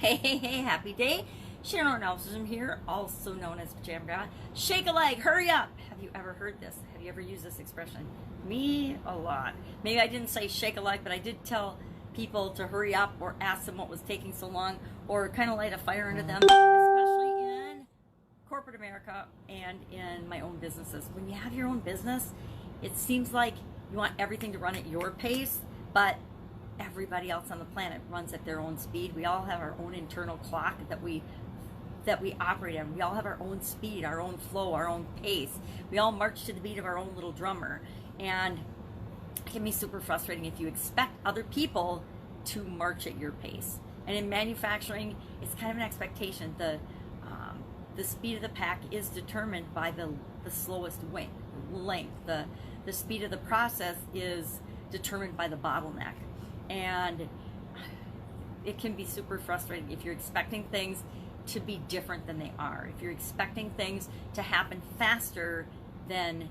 Hey, happy day. Horne-Ellstrom here, also known as Pajama Grandma. Shake a leg, hurry up. Have you ever heard this? Have you ever used this expression? Me, a lot. Maybe I didn't say shake a leg, but I did tell people to hurry up or ask them what was taking so long or kind of light a fire under them, especially in corporate America and in my own businesses. When you have your own business, it seems like you want everything to run at your pace, but everybody else on the planet runs at their own speed. We all have our own internal clock that we operate in. We all have our own speed, our own flow, our own pace. We all march to the beat of our own little drummer. And it can be super frustrating if you expect other people to march at your pace. And in manufacturing, it's kind of an expectation. The speed of the pack is determined by the slowest length. The speed of the process is determined by the bottleneck. And it can be super frustrating if you're expecting things to be different than they are. If you're expecting things to happen faster than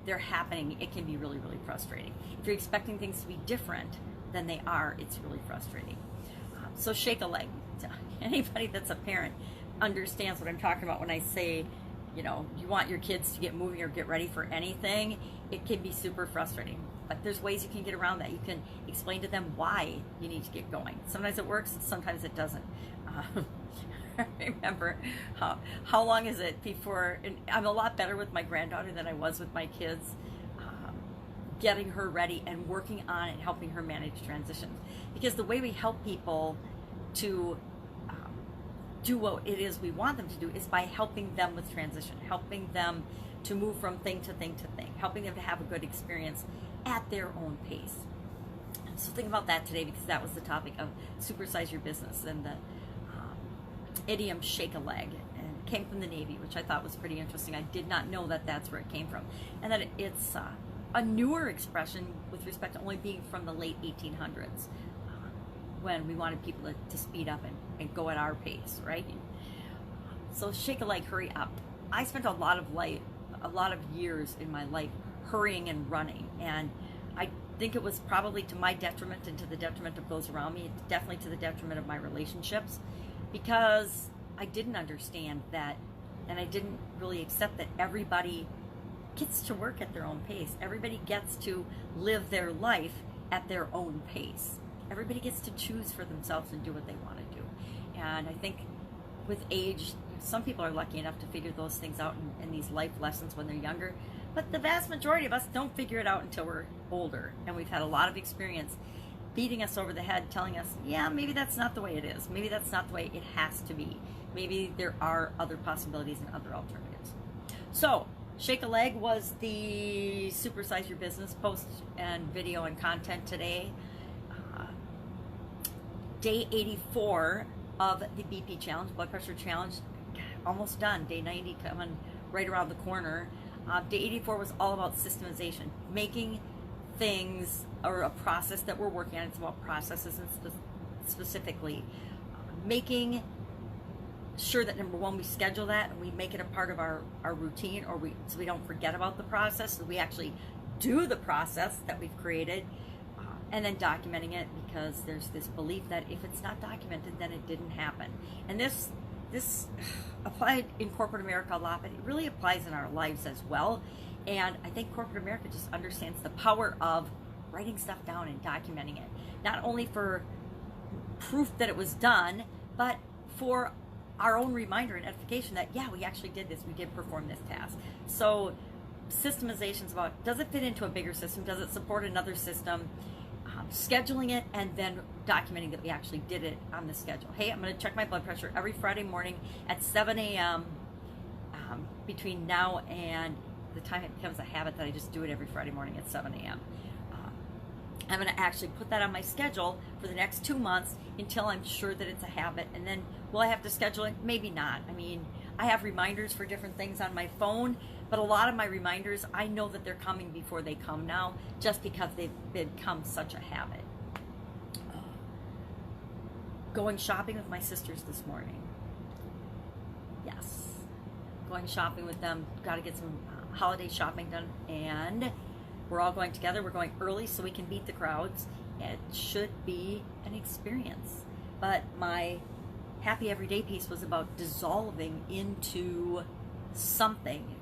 they're happening, it can be really, really frustrating. If you're expecting things to be different than they are, it's really frustrating. So shake a leg. Anybody that's a parent understands what I'm talking about when I say, you know, you want your kids to get moving or get ready for anything. It can be super frustrating. But there's ways you can get around that. You can explain to them why you need to get going. Sometimes it works, sometimes it doesn't. I remember how long is it before, and I'm a lot better with my granddaughter than I was with my kids, getting her ready and working on it, helping her manage transitions. Because the way we help people to do what it is we want them to do is by helping them with transition, helping them to move from thing to thing to thing, helping them to have a good experience at their own pace. So think about that today, because that was the topic of supersize your business and the idiom shake a leg, and it came from the Navy, which I thought was pretty interesting. I did not know that that's where it came from, and that it's a newer expression with respect to only being from the late 1800s, when we wanted people to speed up and go at our pace, right? So shake a leg, hurry up. I spent a lot of years in my life hurrying and running, and I think it was probably to my detriment and to the detriment of those around me, definitely to the detriment of my relationships, because I didn't understand that, and I didn't really accept that everybody gets to work at their own pace. Everybody gets to live their life at their own pace. Everybody gets to choose for themselves and do what they want to do. And I think with age, some people are lucky enough to figure those things out in these life lessons when they're younger, but the vast majority of us don't figure it out until we're older, and we've had a lot of experience beating us over the head, telling us, yeah, maybe that's not the way it is. Maybe that's not the way it has to be. Maybe there are other possibilities and other alternatives. So, shake a leg was the Supersize Your Business post and video and content today. Day 84 of the BP Challenge, Blood Pressure Challenge, almost done. Day 90 coming right around the corner. Day 84 was all about systemization, making things, or a process that we're working on. It's about processes and specifically making sure that, number one, we schedule that and we make it a part of our routine, or so we don't forget about the process, so we actually do the process that we've created, and then documenting it, because there's this belief that if it's not documented, then it didn't happen. And this applied in corporate America a lot, but it really applies in our lives as well. And I think corporate America just understands the power of writing stuff down and documenting it, not only for proof that it was done, but for our own reminder and edification that, yeah, we actually did this, we did perform this task. So systemization is about, does it fit into a bigger system? Does it support another system? Scheduling it, and then documenting that we actually did it on the schedule. Hey, I'm going to check my blood pressure every Friday morning at 7 a.m. Between now and the time it becomes a habit that I just do it every Friday morning at 7 a.m. I'm going to actually put that on my schedule for the next 2 months until I'm sure that it's a habit. And then, will I have to schedule it? Maybe not. I mean, I have reminders for different things on my phone, but a lot of my reminders, I know that they're coming before they come now, just because they've become such a habit. Going shopping with my sisters this morning. Yes. Going shopping with them. Got to get some holiday shopping done, and we're all going together. We're going early so we can beat the crowds. It should be an experience. But my happy everyday piece was about dissolving into something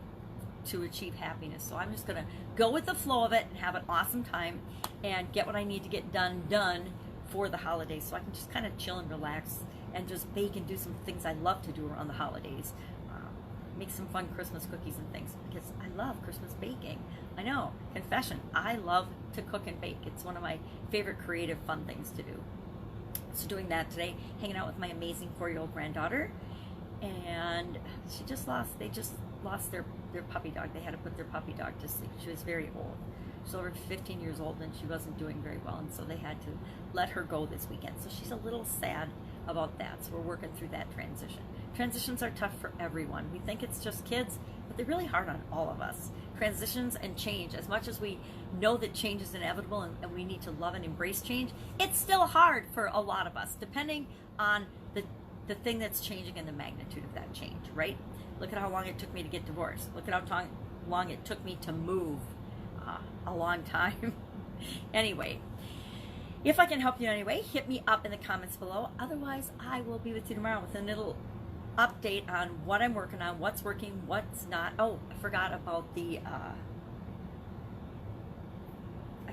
to achieve happiness. So I'm just gonna go with the flow of it and have an awesome time and get what I need to get done for the holidays, so I can just kind of chill and relax and just bake and do some things I love to do around the holidays. Make some fun Christmas cookies and things, because I love Christmas baking. I know, confession, I love to cook and bake. It's one of my favorite creative fun things to do. So doing that today, hanging out with my amazing 4-year-old granddaughter, and they just lost their puppy dog. They had to put their puppy dog to sleep. She was very old. She's over 15 years old and she wasn't doing very well, and so they had to let her go this weekend. So she's a little sad about that. So we're working through that transition. Transitions are tough for everyone. We think it's just kids, but they're really hard on all of us. Transitions and change, as much as we know that change is inevitable and we need to love and embrace change, it's still hard for a lot of us, depending on the thing that's changing and the magnitude of that change, right? Look at how long it took me to get divorced. Look at how long it took me to move. A long time. Anyway, if I can help you in any way, hit me up in the comments below. Otherwise, I will be with you tomorrow with a little update on what I'm working on, what's working, what's not. Oh, I forgot about the, I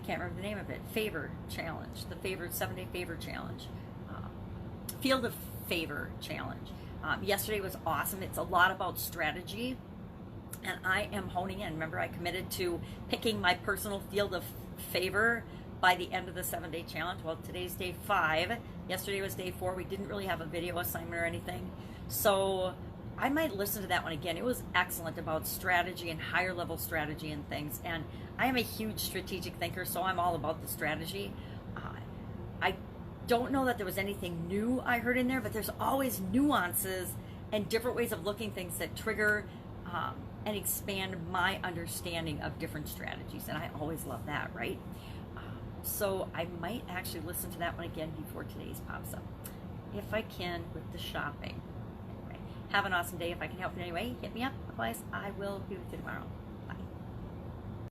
can't remember the name of it, favor challenge, the 7-day favor challenge, field of favor challenge. Yesterday was awesome. It's a lot about strategy, and I am honing in. Remember, I committed to picking my personal field of favor by the end of the 7-day challenge. Well, today's day 5. Yesterday was day 4. We didn't really have a video assignment or anything, so I might listen to that one again. It was excellent, about strategy and higher level strategy and things. And I am a huge strategic thinker, so I'm all about the strategy. I don't know that there was anything new I heard in there, but there's always nuances and different ways of looking things that trigger and expand my understanding of different strategies, and I always love that, right? So I might actually listen to that one again before today's pops up, if I can, with the shopping. Anyway, have an awesome day. If I can help in any way, hit me up. Otherwise, I will be with you tomorrow.